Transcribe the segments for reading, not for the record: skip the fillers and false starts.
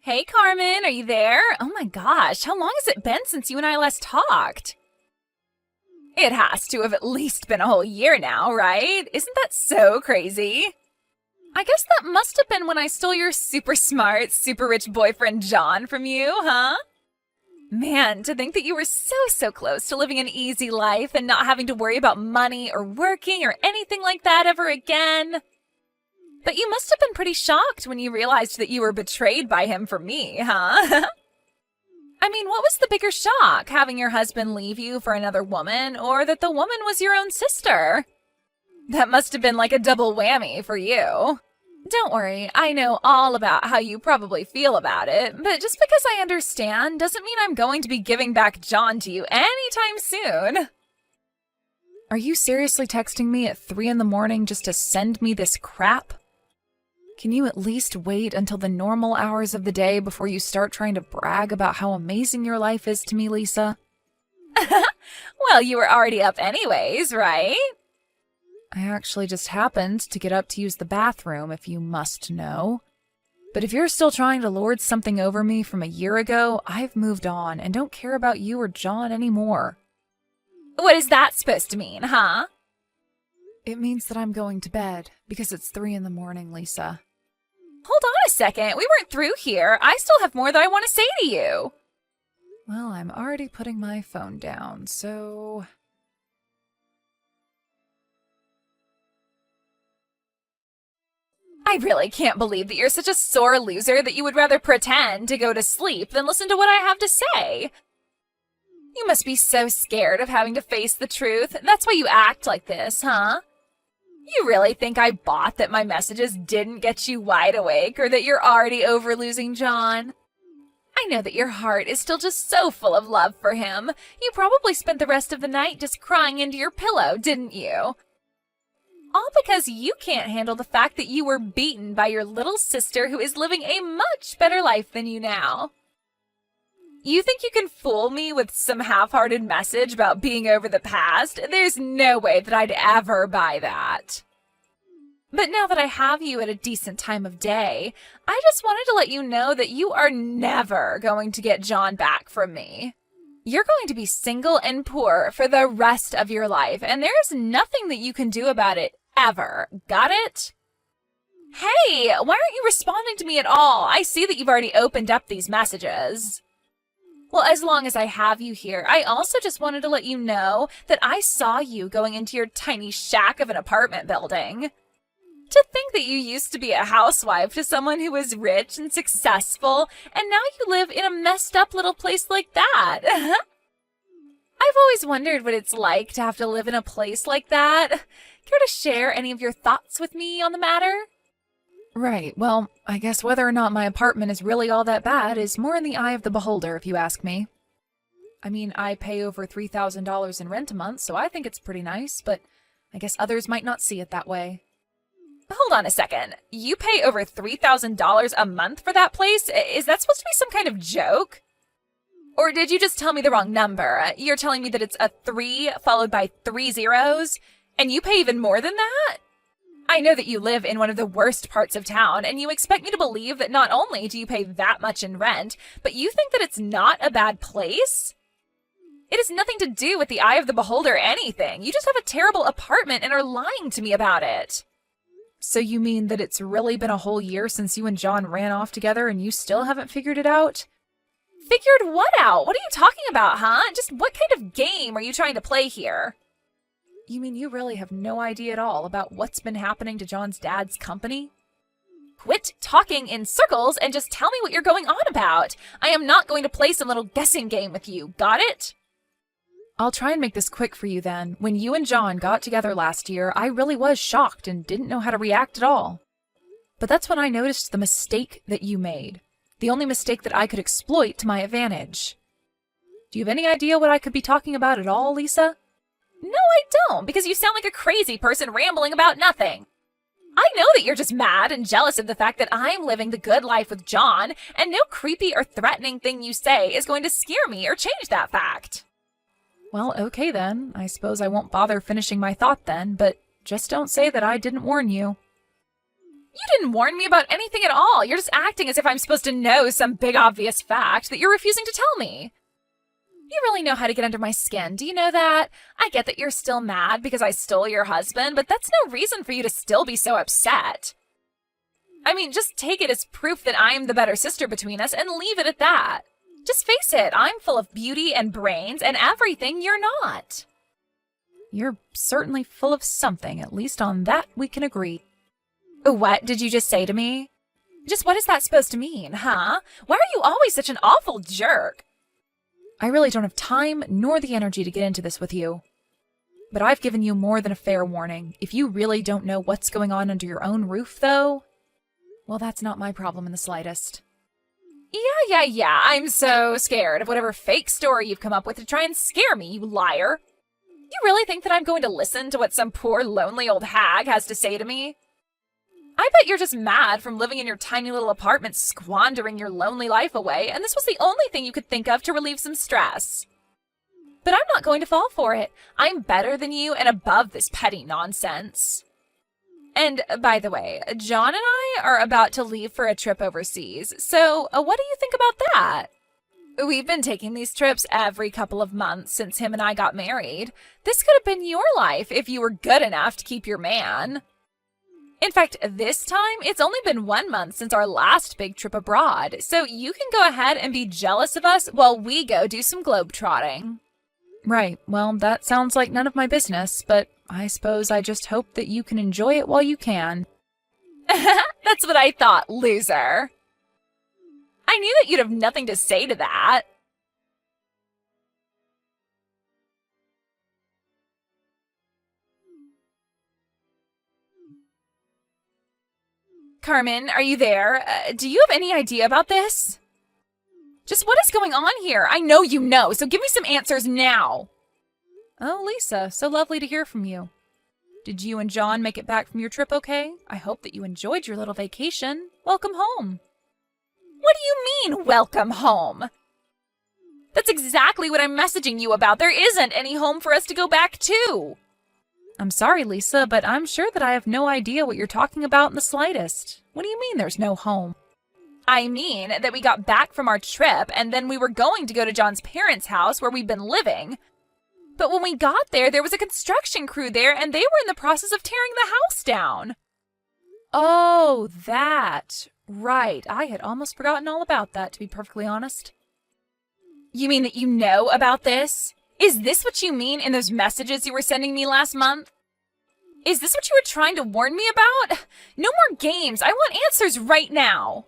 Hey, Carmen, are you there? Oh my gosh, how long has it been since you and I last talked? It has to have at least been a whole year now, right? Isn't that so crazy? I guess that must have been when I stole your super smart, super rich boyfriend John from you, huh? Man, to think that you were so close to living an easy life and not having to worry about money or working or anything like that ever again. But you must have been pretty shocked when you realized that you were betrayed by him for me, huh? I mean, what was the bigger shock, having your husband leave you for another woman, or that the woman was your own sister? That must have been like a double whammy for you. Don't worry, I know all about how you probably feel about it, but just because I understand doesn't mean I'm going to be giving back John to you anytime soon. Are you seriously texting me at 3 in the morning just to send me this crap? Can you at least wait until the normal hours of the day before you start trying to brag about how amazing your life is to me, Lisa? Well, you were already up anyways, right? I actually just happened to get up to use the bathroom, if you must know. But if you're still trying to lord something over me from a year ago, I've moved on and don't care about you or John anymore. What is that supposed to mean, huh? It means that I'm going to bed, because it's 3 in the morning, Lisa. Hold on a second, we weren't through here. I still have more that I want to say to you. Well, I'm already putting my phone down, so... I really can't believe that you're such a sore loser that you would rather pretend to go to sleep than listen to what I have to say. You must be so scared of having to face the truth. That's why you act like this, huh? You really think I bought that my messages didn't get you wide awake or that you're already over losing John? I know that your heart is still just so full of love for him. You probably spent the rest of the night just crying into your pillow, didn't you? All because you can't handle the fact that you were beaten by your little sister who is living a much better life than you now. You think you can fool me with some half-hearted message about being over the past? There's no way that I'd ever buy that. But now that I have you at a decent time of day, I just wanted to let you know that you are never going to get John back from me. You're going to be single and poor for the rest of your life, and there's nothing that you can do about it, ever. Got it? Hey, why aren't you responding to me at all? I see that you've already opened up these messages. Well, as long as I have you here, I also just wanted to let you know that I saw you going into your tiny shack of an apartment building. To think that you used to be a housewife to someone who was rich and successful, and now you live in a messed up little place like that. I've always wondered what it's like to have to live in a place like that. Care to share any of your thoughts with me on the matter? Right, well, I guess whether or not my apartment is really all that bad is more in the eye of the beholder, if you ask me. I mean, I pay over $3,000 in rent a month, so I think it's pretty nice, but I guess others might not see it that way. Hold on a second. You pay over $3,000 a month for that place? Is that supposed to be some kind of joke? Or did you just tell me the wrong number? You're telling me that it's a 3 followed by 3 zeros, and you pay even more than that? I know that you live in one of the worst parts of town, and you expect me to believe that not only do you pay that much in rent, but you think that it's not a bad place? It has nothing to do with the eye of the beholder or anything. You just have a terrible apartment and are lying to me about it. So you mean that it's really been a whole year since you and John ran off together and you still haven't figured it out? Figured what out? What are you talking about, huh? Just what kind of game are you trying to play here? You mean you really have no idea at all about what's been happening to John's dad's company? Quit talking in circles and just tell me what you're going on about. I am not going to play some little guessing game with you. Got it? I'll try and make this quick for you then. When you and John got together last year, I really was shocked and didn't know how to react at all. But that's when I noticed the mistake that you made. The only mistake that I could exploit to my advantage. Do you have any idea what I could be talking about at all, Lisa? No, I don't, because you sound like a crazy person rambling about nothing. I know that you're just mad and jealous of the fact that I'm living the good life with John, and no creepy or threatening thing you say is going to scare me or change that fact. Well, okay then. I suppose I won't bother finishing my thought then, but just don't say that I didn't warn you. You didn't warn me about anything at all. You're just acting as if I'm supposed to know some big obvious fact that you're refusing to tell me. You really know how to get under my skin, do you know that? I get that you're still mad because I stole your husband, but that's no reason for you to still be so upset. I mean, just take it as proof that I'm the better sister between us and leave it at that. Just face it, I'm full of beauty and brains and everything you're not. You're certainly full of something, at least on that we can agree. What did you just say to me? Just what is that supposed to mean, huh? Why are you always such an awful jerk? I really don't have time nor the energy to get into this with you. But I've given you more than a fair warning. If you really don't know what's going on under your own roof, though, well, that's not my problem in the slightest. Yeah, I'm so scared of whatever fake story you've come up with to try and scare me, you liar. You really think that I'm going to listen to what some poor lonely old hag has to say to me? I bet you're just mad from living in your tiny little apartment squandering your lonely life away, and this was the only thing you could think of to relieve some stress. But I'm not going to fall for it. I'm better than you and above this petty nonsense. And, by the way, John and I are about to leave for a trip overseas, so what do you think about that? We've been taking these trips every couple of months since him and I got married. This could have been your life if you were good enough to keep your man. In fact, this time, it's only been 1 month since our last big trip abroad, so you can go ahead and be jealous of us while we go do some globetrotting. Right, well, that sounds like none of my business, but I suppose I just hope that you can enjoy it while you can. That's what I thought, loser. I knew that you'd have nothing to say to that. Carmen, are you there? Do you have any idea about this? Just what is going on here? I know you know, so give me some answers now. Oh, Lisa, so lovely to hear from you. Did you and John make it back from your trip okay? I hope that you enjoyed your little vacation. Welcome home. What do you mean, welcome home? That's exactly what I'm messaging you about. There isn't any home for us to go back to. I'm sorry, Lisa, but I'm sure that I have no idea what you're talking about in the slightest. What do you mean there's no home? I mean that we got back from our trip and then we were going to go to John's parents' house where we've been living. But when we got there, there was a construction crew there and they were in the process of tearing the house down. Oh, that. Right. I had almost forgotten all about that, to be perfectly honest. You mean that you know about this? Is this what you mean in those messages you were sending me last month? Is this what you were trying to warn me about? No more games. I want answers right now.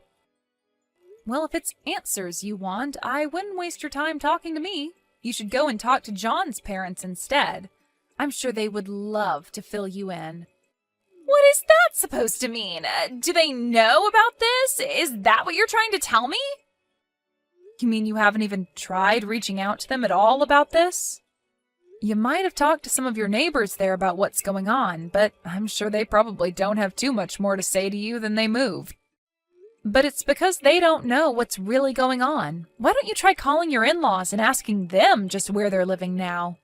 Well, if it's answers you want, I wouldn't waste your time talking to me. You should go and talk to John's parents instead. I'm sure they would love to fill you in. What is that supposed to mean? Do they know about this? Is that what you're trying to tell me? You mean you haven't even tried reaching out to them at all about this? You might have talked to some of your neighbors there about what's going on, but I'm sure they probably don't have too much more to say to you than they moved. But it's because they don't know what's really going on. Why don't you try calling your in-laws and asking them just where they're living now?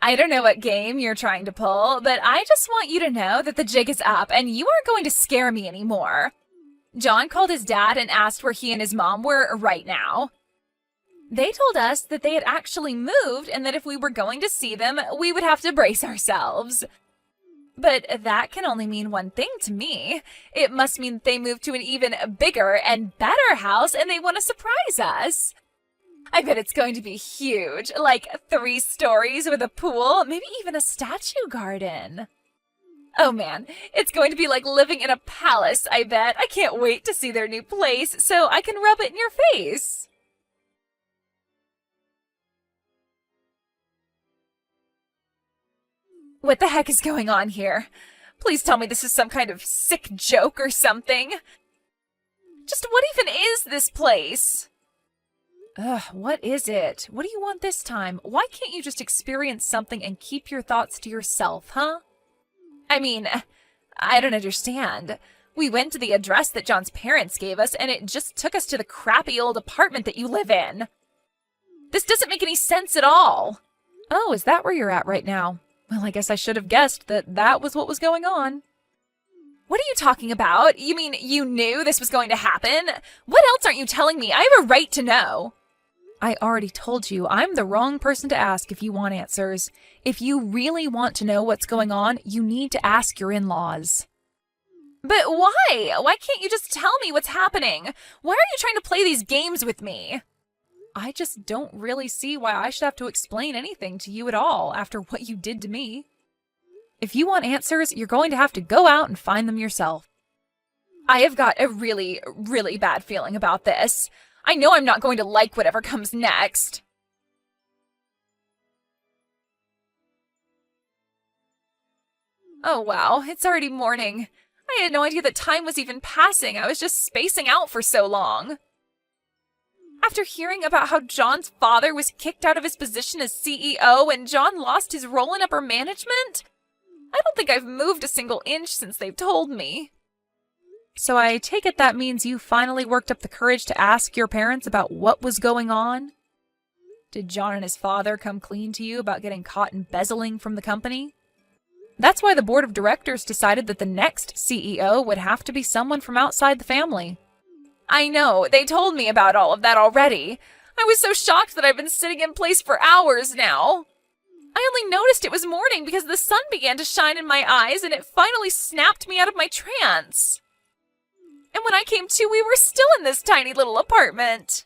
I don't know what game you're trying to pull, but I just want you to know that the jig is up and you aren't going to scare me anymore. John called his dad and asked where he and his mom were right now. They told us that they had actually moved and that if we were going to see them, we would have to brace ourselves. But that can only mean one thing to me. It must mean that they moved to an even bigger and better house and they want to surprise us. I bet it's going to be huge, like 3 stories with a pool, maybe even a statue garden. Oh man, it's going to be like living in a palace, I bet. I can't wait to see their new place so I can rub it in your face. What the heck is going on here? Please tell me this is some kind of sick joke or something. Just what even is this place? Ugh, what is it? What do you want this time? Why can't you just experience something and keep your thoughts to yourself, huh? I mean, I don't understand. We went to the address that John's parents gave us, and it just took us to the crappy old apartment that you live in. This doesn't make any sense at all. Oh, is that where you're at right now? Well, I guess I should have guessed that that was what was going on. What are you talking about? You mean you knew this was going to happen? What else aren't you telling me? I have a right to know. I already told you I'm the wrong person to ask if you want answers. If you really want to know what's going on, you need to ask your in-laws. But why? Why can't you just tell me what's happening? Why are you trying to play these games with me? I just don't really see why I should have to explain anything to you at all after what you did to me. If you want answers, you're going to have to go out and find them yourself. I have got a really, really bad feeling about this. I know I'm not going to like whatever comes next. Oh wow, it's already morning. I had no idea that time was even passing. I was just spacing out for so long. After hearing about how John's father was kicked out of his position as CEO and John lost his role in upper management, I don't think I've moved a single inch since they've told me. So I take it that means you finally worked up the courage to ask your parents about what was going on? Did John and his father come clean to you about getting caught embezzling from the company? That's why the board of directors decided that the next CEO would have to be someone from outside the family. I know, they told me about all of that already. I was so shocked that I've been sitting in place for hours now. I only noticed it was morning because the sun began to shine in my eyes and it finally snapped me out of my trance. And when I came to, we were still in this tiny little apartment.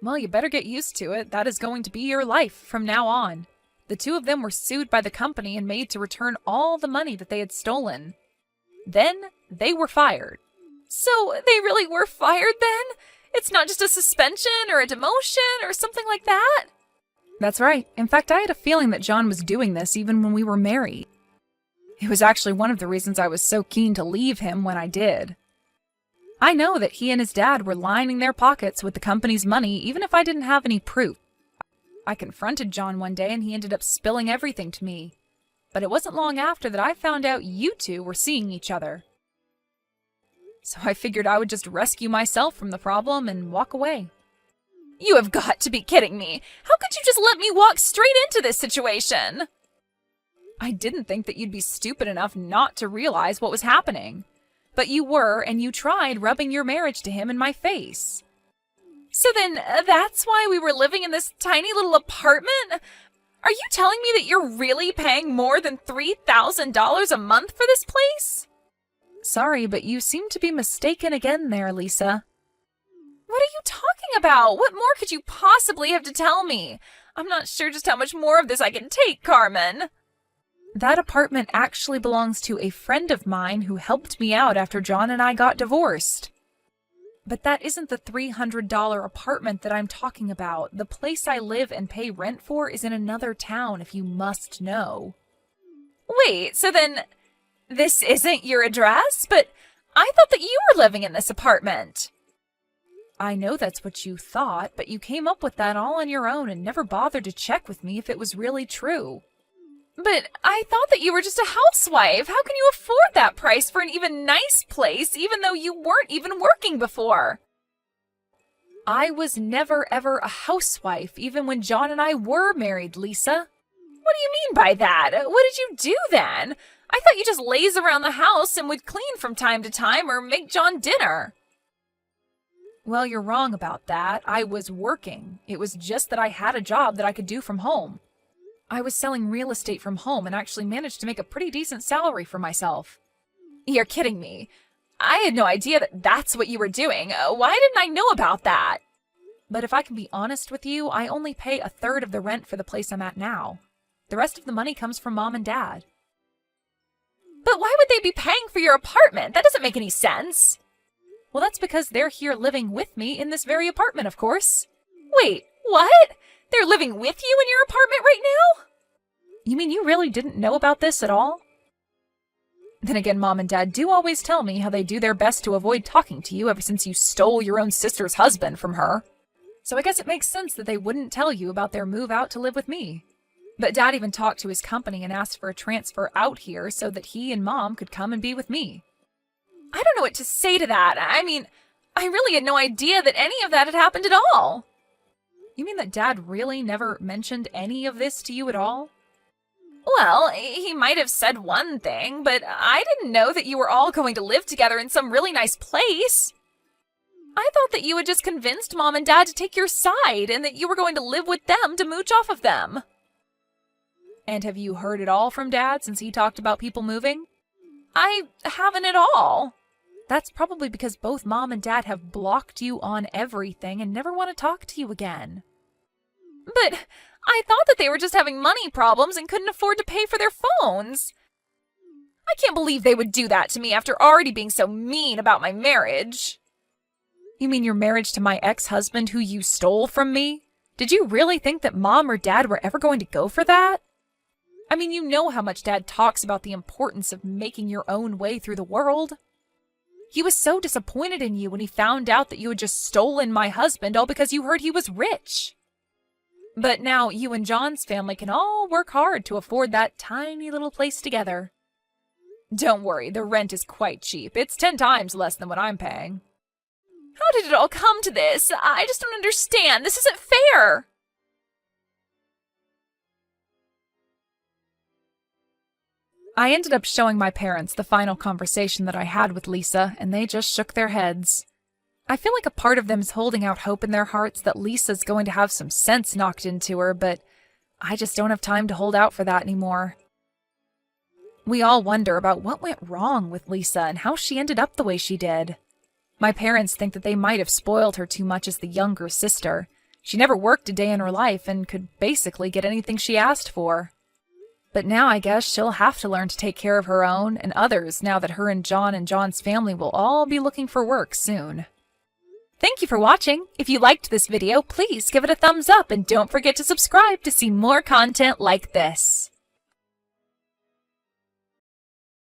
Well, you better get used to it. That is going to be your life from now on. The two of them were sued by the company and made to return all the money that they had stolen. Then they were fired. So they really were fired then? It's not just a suspension or a demotion or something like that? That's right. In fact, I had a feeling that John was doing this even when we were married. It was actually one of the reasons I was so keen to leave him when I did. I know that he and his dad were lining their pockets with the company's money even if I didn't have any proof. I confronted John one day and he ended up spilling everything to me. But it wasn't long after that I found out you two were seeing each other. So I figured I would just rescue myself from the problem and walk away. You have got to be kidding me. How could you just let me walk straight into this situation? I didn't think that you'd be stupid enough not to realize what was happening. But you were, and you tried rubbing your marriage to him in my face. So then, that's why we were living in this tiny little apartment? Are you telling me that you're really paying more than $3,000 a month for this place? Sorry, but you seem to be mistaken again there, Lisa. What are you talking about? What more could you possibly have to tell me? I'm not sure just how much more of this I can take, Carmen. That apartment actually belongs to a friend of mine who helped me out after John and I got divorced. But that isn't the $300 apartment that I'm talking about. The place I live and pay rent for is in another town, if you must know. Wait, so then this isn't your address? But I thought that you were living in this apartment. I know that's what you thought, but you came up with that all on your own and never bothered to check with me if it was really true. But I thought that you were just a housewife. How can you afford that price for an even nice place, even though you weren't even working before? I was never ever a housewife, even when John and I were married, Lisa. What do you mean by that? What did you do then? I thought you just laze around the house and would clean from time to time or make John dinner. Well, you're wrong about that. I was working. It was just that I had a job that I could do from home. I was selling real estate from home and actually managed to make a pretty decent salary for myself. You're kidding me. I had no idea that that's what you were doing. Why didn't I know about that? But if I can be honest with you, I only pay a third of the rent for the place I'm at now. The rest of the money comes from Mom and Dad. But why would they be paying for your apartment? That doesn't make any sense. Well, that's because they're here living with me in this very apartment, of course. Wait, what? They're living with you in your apartment right now? You mean you really didn't know about this at all? Then again, Mom and Dad do always tell me how they do their best to avoid talking to you ever since you stole your own sister's husband from her. So I guess it makes sense that they wouldn't tell you about their move out to live with me. But Dad even talked to his company and asked for a transfer out here so that he and Mom could come and be with me. I don't know what to say to that. I mean, I really had no idea that any of that had happened at all. You mean that Dad really never mentioned any of this to you at all? Well, he might have said one thing, but I didn't know that you were all going to live together in some really nice place. I thought that you had just convinced Mom and Dad to take your side and that you were going to live with them to mooch off of them. And have you heard it all from Dad since he talked about people moving? I haven't at all. That's probably because both Mom and Dad have blocked you on everything and never want to talk to you again. But I thought that they were just having money problems and couldn't afford to pay for their phones. I can't believe they would do that to me after already being so mean about my marriage. You mean your marriage to my ex-husband who you stole from me? Did you really think that Mom or Dad were ever going to go for that? I mean, you know how much Dad talks about the importance of making your own way through the world. He was so disappointed in you when he found out that you had just stolen my husband all because you heard he was rich. But now you and John's family can all work hard to afford that tiny little place together. Don't worry, the rent is quite cheap. It's 10 times less than what I'm paying. How did it all come to this? I just don't understand. This isn't fair. I ended up showing my parents the final conversation that I had with Lisa, and they just shook their heads. I feel like a part of them is holding out hope in their hearts that Lisa's going to have some sense knocked into her, but I just don't have time to hold out for that anymore. We all wonder about what went wrong with Lisa and how she ended up the way she did. My parents think that they might have spoiled her too much as the younger sister. She never worked a day in her life and could basically get anything she asked for. But now I guess she'll have to learn to take care of her own and others now that her and John's family will all be looking for work soon. Thank you for watching. If you liked this video, please give it a thumbs up and don't forget to subscribe to see more content like this.